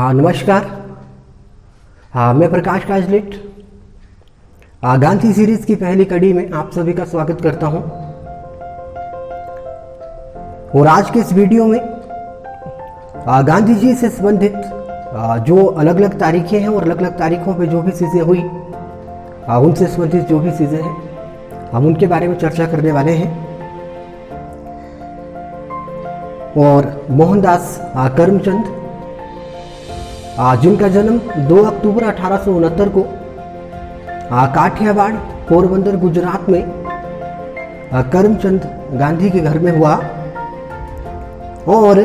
नमस्कार। मैं प्रकाश काजलेट गांधी सीरीज की पहली कड़ी में आप सभी का स्वागत करता हूं। और आज के इस वीडियो में गांधी जी से संबंधित जो अलग अलग तारीखें हैं और अलग अलग तारीखों पे जो भी चीज़ें हुई उनसे संबंधित जो भी चीज़ें हैं हम उनके बारे में चर्चा करने वाले हैं। और मोहनदास करमचंद जिनका जन्म 2 अक्टूबर 1869 को काठियावाड़ पोरबंदर गुजरात में करमचंद गांधी के घर में हुआ। और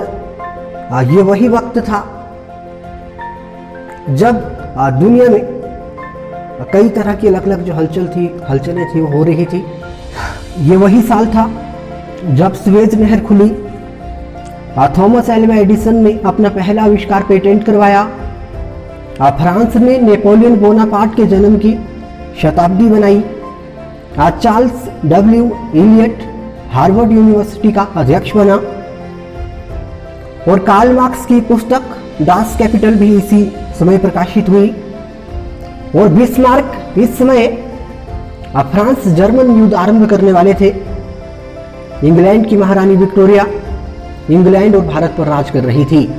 ये वही वक्त था जब दुनिया में कई तरह की अलग अलग जो हलचलें थी वो हो रही थी। ये वही साल था जब स्वेज नहर खुली, थॉमस एल्वा एडिसन ने अपना पहला आविष्कार पेटेंट करवाया, फ्रांस ने नेपोलियन बोनापार्ट के जन्म की शताब्दी बनाई, Charles W Eliot Harvard University का अध्यक्ष बना और कार्ल मार्क्स की पुस्तक डास कैपिटल भी इसी समय प्रकाशित हुई। और बिस्मार्क इस समय फ्रांस जर्मन युद्ध आरंभ करने वाले थे। इंग्लैंड की महारानी विक्टोरिया इंग्लैंड और भारत पर राज कर रही थी।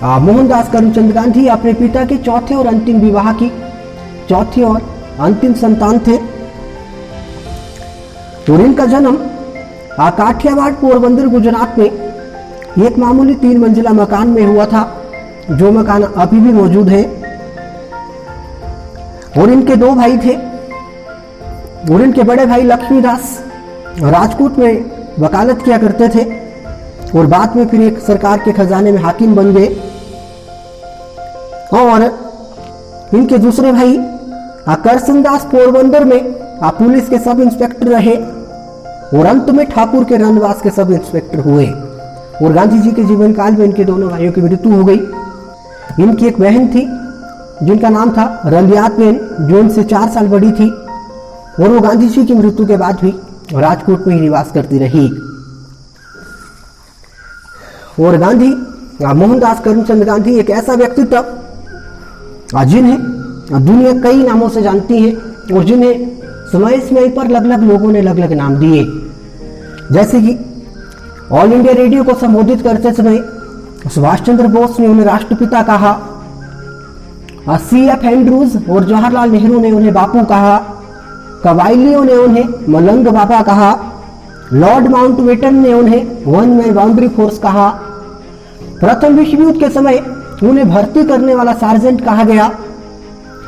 मोहनदास करमचंद गांधी अपने पिता के चौथे और अंतिम विवाह की चौथी और अंतिम संतान थे। और इनका जन्म काठियावाड़ पोरबंदर गुजरात में एक मामूली 3 मंजिला मकान में हुआ था, जो मकान अभी भी मौजूद है। और इनके 2 भाई थे और इनके बड़े भाई लक्ष्मीदास राजकोट में वकालत किया करते थे और बाद में फिर एक सरकार के खजाने में हाकिम बन गए। और इनके दूसरे भाई करसनदास पोरबंदर में पुलिस के सब इंस्पेक्टर रहे और अंत में ठाकुर के रनवास के सब इंस्पेक्टर हुए। और गांधी जी के जीवन काल में इनके दोनों भाइयों की मृत्यु हो गई। इनकी एक बहन थी जिनका नाम था रलियातबेन, जो इनसे 4 साल बड़ी थी और वो गांधी जी की मृत्यु के बाद भी राजकोट में ही निवास करती रही। और गांधी मोहनदास करमचंद गांधी एक ऐसा व्यक्तित्व जिन्हें दुनिया कई नामों से जानती है और जिन्हें समय समय पर अलग अलग लोगों ने अलग अलग नाम दिए। जैसे कि ऑल इंडिया रेडियो को संबोधित करते समय सुभाष चंद्र बोस ने उन्हें राष्ट्रपिता कहा, CF एंड्रूज और जवाहरलाल नेहरू ने उन्हें बापू कहा, कवाइलियों ने उन्हें मलंग बाबा कहा, लॉर्ड माउंटबेटन ने उन्हें वन मैन बाउंड्री फोर्स कहा, प्रथम विश्व युद्ध के समय उन्हें भर्ती करने वाला सार्जेंट कहा गया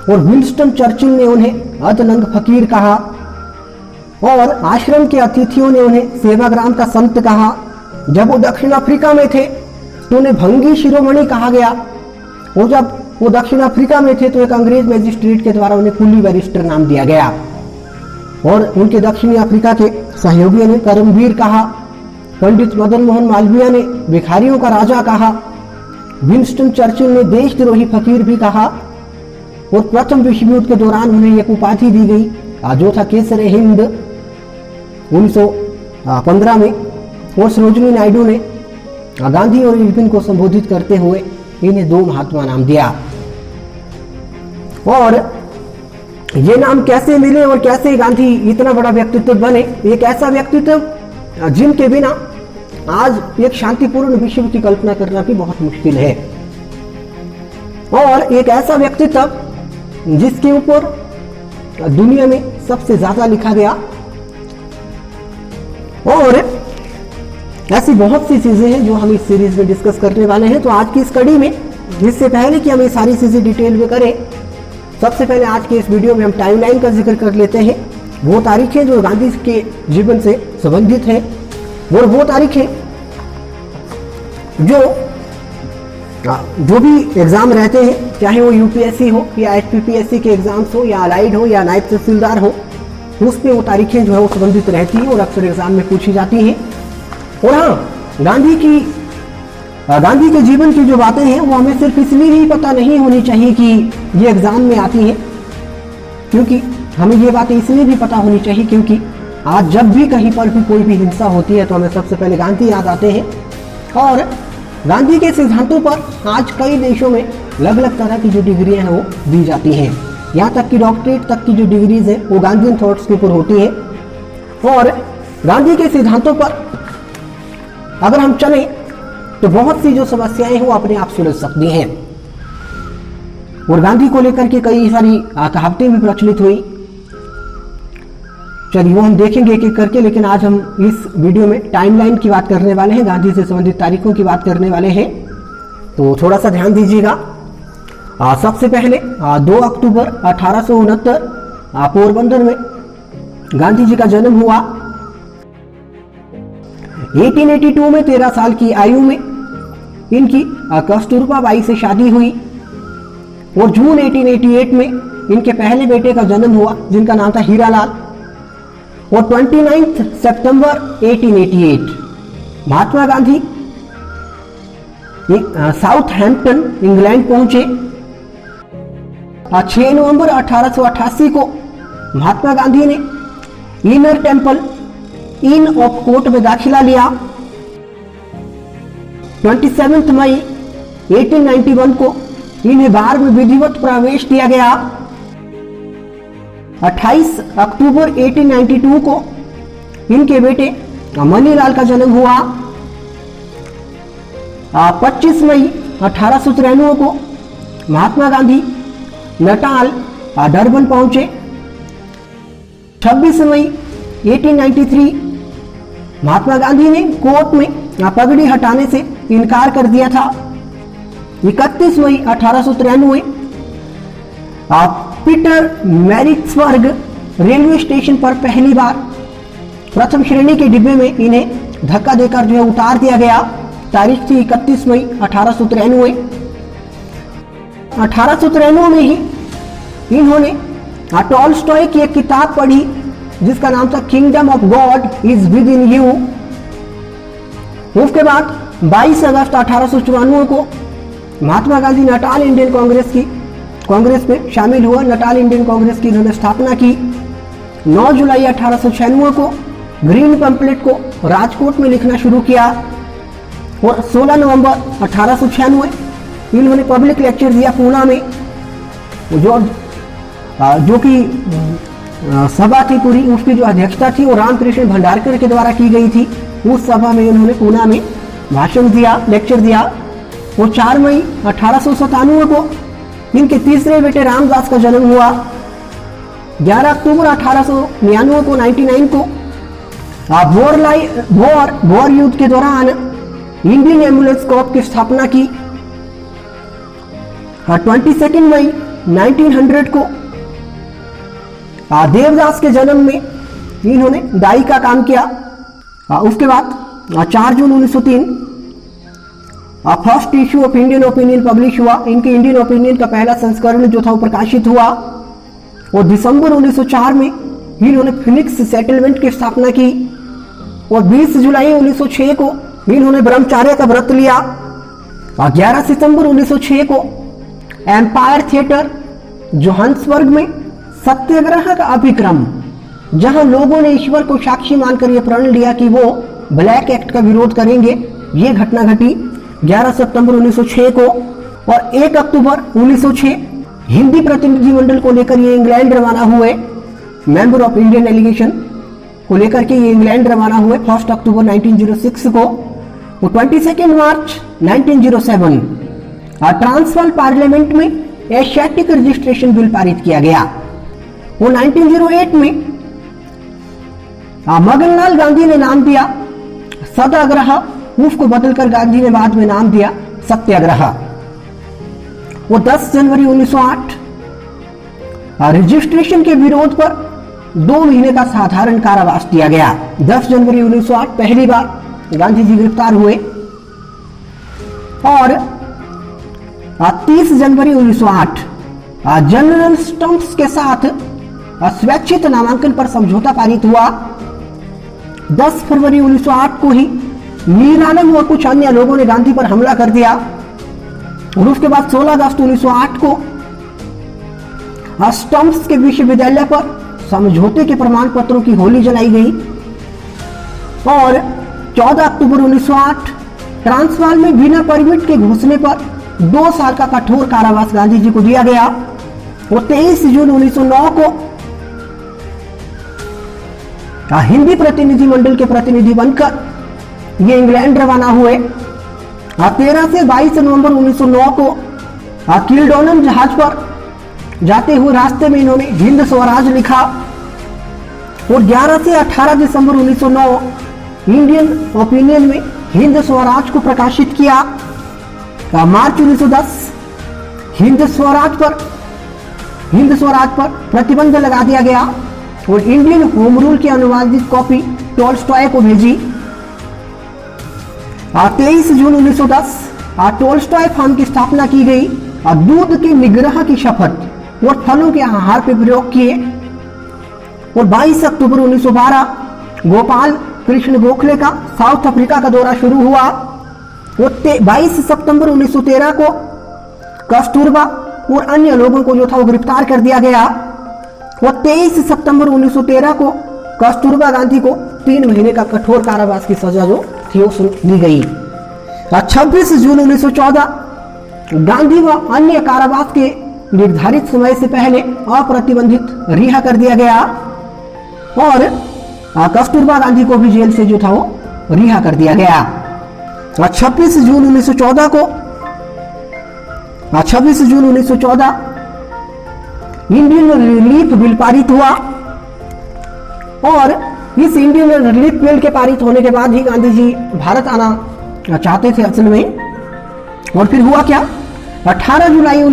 और विंस्टन चर्चिल ने उन्हें अधलंग फकीर कहा और आश्रम के अतिथियों ने उन्हें सेवाग्राम का संत कहा। जब वो दक्षिण अफ्रीका में थे तो उन्हें भंगी शिरोमणि कहा गया और जब वो दक्षिण अफ्रीका में थे तो एक अंग्रेज मैजिस्ट्रेट के द्वारा उन्हें कुली बैरिस्टर नाम दिया गया। और उनके दक्षिणी अफ्रीका के सहयोगियों ने करमवीर कहा, पंडित मदन मोहन मालवीय ने भिखारियों का राजा कहा, विंस्टन चर्चिल ने देशद्रोही फकीर भी कहा। और प्रथम विश्व युद्ध के दौरान उन्हें एक उपाधि दी गई जो था केसर हिंद 1915 में। और सरोजिनी नायडू ने गांधी और इरविन को संबोधित करते हुए इन्हें 2 महात्मा नाम दिया। और ये नाम कैसे मिले और कैसे गांधी इतना बड़ा व्यक्तित्व बने? एक ऐसा व्यक्तित्व जिनके बिना आज एक शांतिपूर्ण विश्व की कल्पना करना भी बहुत मुश्किल है। और एक ऐसा व्यक्तित्व जिसके ऊपर दुनिया में सबसे ज्यादा लिखा गया। और ऐसी बहुत सी चीजें हैं जो हम इस सीरीज में डिस्कस करने वाले हैं। तो आज की इस कड़ी में, इससे पहले कि हम ये सारी चीजें डिटेल में करें, सबसे पहले आज के इस वीडियो में हम टाइमलाइन का जिक्र कर लेते हैं। वो तारीखें जो गांधी के जीवन से संबंधित हैं और वो तारीखें जो भी एग्जाम रहते हैं, चाहे वो यूपीएससी हो या एचपीपीएससी के एग्जाम्स हो या अलाइड हो या नायब तहसीलदार हो, उसमें वो तारीखें जो है वो संबंधित रहती हैं और अक्सर एग्जाम में पूछी जाती हैं। और हाँ, गांधी के जीवन की जो बातें हैं वो हमें सिर्फ इसलिए ही पता नहीं होनी चाहिए कि ये एग्जाम में आती हैं, क्योंकि हमें ये बातें इसलिए भी पता होनी चाहिए क्योंकि आज जब भी कहीं पर भी कोई भी हिंसा होती है तो हमें सबसे पहले गांधी याद आते हैं। और गांधी के सिद्धांतों पर आज कई देशों में अलग अलग तरह की जो डिग्रियां हैं वो दी जाती हैं। यहाँ तक कि डॉक्टरेट तक की जो डिग्रीज है वो गांधीयन थॉट्स के ऊपर होती है। और गांधी के सिद्धांतों पर अगर हम चलें तो बहुत सी जो समस्याएं हैं वो अपने आप सुलझ सकती हैं। और गांधी को लेकर के कई सारी कहावतें भी प्रचलित हुई। चलिए वो हम देखेंगे एक एक करके, लेकिन आज हम इस वीडियो में टाइमलाइन की बात करने वाले हैं, गांधी से संबंधित तारीखों की बात करने वाले हैं, तो थोड़ा सा ध्यान दीजिएगा। सबसे पहले 2 अक्टूबर 1869 पोरबंदर में गांधी जी का जन्म हुआ। 1882 में 13 साल की आयु में इनकी कस्तूरबा बाई से शादी हुई और जून 1888 में इनके पहले बेटे का जन्म हुआ जिनका नाम था हीरालाल। और 29 सितंबर 1888 महात्मा गांधी साउथहैम्पटन इंग्लैंड पहुंचे। 6 नवंबर 1888 को महात्मा गांधी ने inner temple in of court में दाखिला लिया। 27 मई 1891 को इन्हें बार में विधिवत प्रवेश दिया गया। 28 अक्टूबर 1892 को इनके बेटे मनीलाल का जन्म हुआ। 25 मई 1893 को महात्मा गांधी नटाल डरबन पहुंचे। 26 मई 1893 महात्मा गांधी ने कोर्ट में पगड़ी हटाने से इनकार कर दिया था। 31 मई 1893 पीटर मैरिट्सबर्ग रेलवे स्टेशन पर पहली बार प्रथम श्रेणी के डिब्बे में इन्हें धक्का देकर जो है उतार दिया गया। तारीख थी 31 मई 1893। 1893 में ही इन्होंने टॉलस्टॉय की एक किताब पढ़ी जिसका नाम था kingdom of God is with in you. उसके बाद 22 अगस्त 1894 को महात्मा गांधी नटाल इंडियन कांग्रेस में शामिल हुआ। नटाल इंडियन कांग्रेस की इन्होंने स्थापना की। 9 जुलाई 1896 को ग्रीन पैम्पलेट को राजकोट में लिखना शुरू किया। और 16 नवंबर 1896 इन्होंने पब्लिक लेक्चर दिया पूना में, जो कि सभा थी पूरी, उसकी जो अध्यक्षता थी वो रामकृष्ण भंडारकर के द्वारा की गई थी। उस सभा में इन्होंने पूना में भाषण दिया, लेक्चर दिया। और 4 मई 1897 को इनके तीसरे बेटे रामदास का जन्म हुआ। 11 अक्टूबर 1899 को 99 को बोर युद्ध के दौरान इंडियन एम्बुलेंस कॉर्प की स्थापना की। 22 मई 1900 को देवदास के जन्म में इन्होंने दाई का काम किया। उसके बाद 4 जून 1903 first issue of Indian opinion publish हुआ। इनके इंडियन ओपिनियन का पहला संस्करण जो था वो प्रकाशित हुआ। और दिसंबर 1904 में इन्होंने फिनिक्स सेटलमेंट की स्थापना की। और 20 जुलाई 1906 को इन्होंने ब्रह्मचर्य का व्रत लिया। और 11 सितंबर 1906 को एम्पायर थिएटर जोहान्सबर्ग में सत्याग्रह का अभिक्रम, जहां लोगों ने ईश्वर को साक्षी मानकर यह प्रण लिया कि वो ब्लैक एक्ट का विरोध करेंगे, ये घटना घटी 11 सितंबर 1906 को। और 1 अक्टूबर 1906 हिंदी प्रतिनिधिमंडल को लेकर ये इंग्लैंड रवाना हुए। मेंबर ऑफ इंडियन डेलीगेशन को लेकर के ये इंग्लैंड रवाना हुए 1 अक्टूबर 1906 को। और 22 मार्च 1907 ट्रांसवाल पार्लियामेंट में एशियाटिक रजिस्ट्रेशन बिल पारित किया गया। वो 1908 में मगनलाल गांधी ने नाम दिया सत्याग्रह, उसको बदलकर गांधी ने बाद में नाम दिया सत्याग्रह। वो 10 जनवरी 1908 रजिस्ट्रेशन के विरोध पर 2 महीने का साधारण कारावास दिया गया। 10 जनवरी 1908 पहली बार गांधी जी गिरफ्तार हुए। और 30 जनवरी 1908 जनरल स्टम्प्स के साथ स्वैच्छित नामांकन पर समझौता पारित हुआ। 10 फरवरी 1908 को ही मीर आलम और कुछ अन्य लोगों ने गांधी पर हमला कर दिया। और उसके बाद 16 अगस्त 1908 को स्टम्प्स के विश्वविद्यालय पर समझौते के प्रमाण पत्रों की होली जलाई गई। और 14 अक्टूबर 1908 ट्रांसवाल में बिना परमिट के घुसने पर 2 साल का कठोर कारावास गांधी जी को दिया गया। और 23 जून 1909 को हिंदी प्रतिनिधि मंडल के प्रतिनिधि बनकर ये इंग्लैंड रवाना हुए। 13 से 22 नवंबर 1909 को किल्डोनन जहाज पर जाते हुए रास्ते में इन्होंने हिंद स्वराज लिखा। और 11 से 18 दिसंबर 1909 इंडियन ओपिनियन में हिंद स्वराज को प्रकाशित किया। मार्च 1910 हिंद स्वराज पर प्रतिबंध लगा दिया गया और इंडियन होम रूल की अनुवादित कॉपी टोल्स्टॉय को भेजी। 23 जून 1910 टोल्स्टॉय फार्म की स्थापना की गई। दूध के निग्रह की शपथ और फलों के आहार पर प्रयोग किए। और 22 अक्टूबर 1912 गोपाल कृष्ण गोखले का साउथ अफ्रीका का दौरा शुरू हुआ। और 22 सितंबर 1913 को कस्तूरबा और अन्य लोगों को जो था वो गिरफ्तार कर दिया गया। और 23 सितंबर 1913 को कस्तूरबा गांधी को 3 महीने का कठोर कारावास की सजा जो थी वो दी गई। 26 जून 1914 गांधी व अन्य कारावास के निर्धारित समय से पहले अप्रतिबंधित रिहा कर दिया गया और कस्तूरबा गांधी को भी जेल से जो था वो रिहा कर दिया गया। 26 जून 1914 इंडियन रिलीफ बिल पारित हुआ। और इस इंडियन रिलीफ बिल के पारित होने के बाद ही गांधी जी भारत आना चाहते थे असल में। और फिर हुआ क्या, 18 जुलाई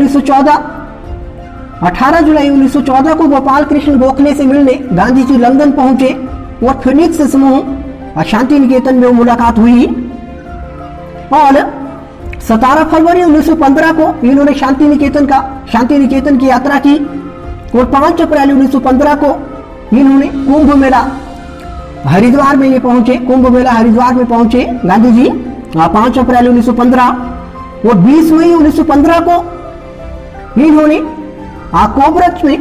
1914 को गोपाल कृष्ण गोखले से मिलने गांधी जी लंदन पहुंचे और फिनिक्स समूह शांति निकेतन में मुलाकात हुई। और 17 फरवरी 1915 को इन्होंने शांति निकेतन की यात्रा की। और 5 अप्रैल 1915 को इन्होंने कुंभ मेला हरिद्वार में पहुंचे गांधी जी 5 अप्रैल 1915। और 20 मई 1915 को इन्होंने कोबरच में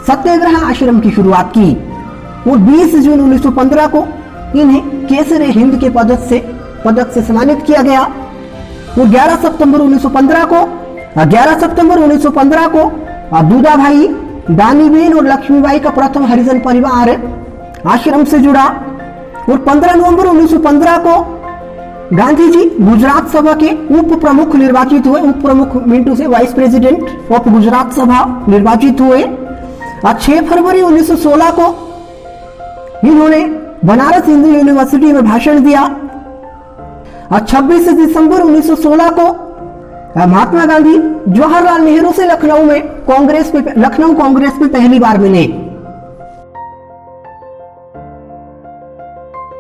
सत्याग्रह आश्रम की शुरुआत की। और 20 जून 1915 को इन्हें केसरे हिंद के पदक से सम्मानित किया गया। और 11 सितंबर 1915 को दूधा भाई, दानीबेन और लक्ष्मीबाई का प्रथम हरिजन परिवार आश्रम से जुड़ा। और 15 नवंबर 1915 को गांधी जी गुजरात सभा के उप प्रमुख निर्वाचित हुए। उप प्रमुख मिंटू से वाइस प्रेसिडेंट ऑफ गुजरात सभा निर्वाचित हुए। 6 फरवरी 1916 को इन्होंने बनारस हिंदू यूनिवर्सिटी में भाषण दिया। 26 दिसंबर 1916 को महात्मा गांधी जवाहरलाल नेहरू से लखनऊ कांग्रेस में पहली बार मिले।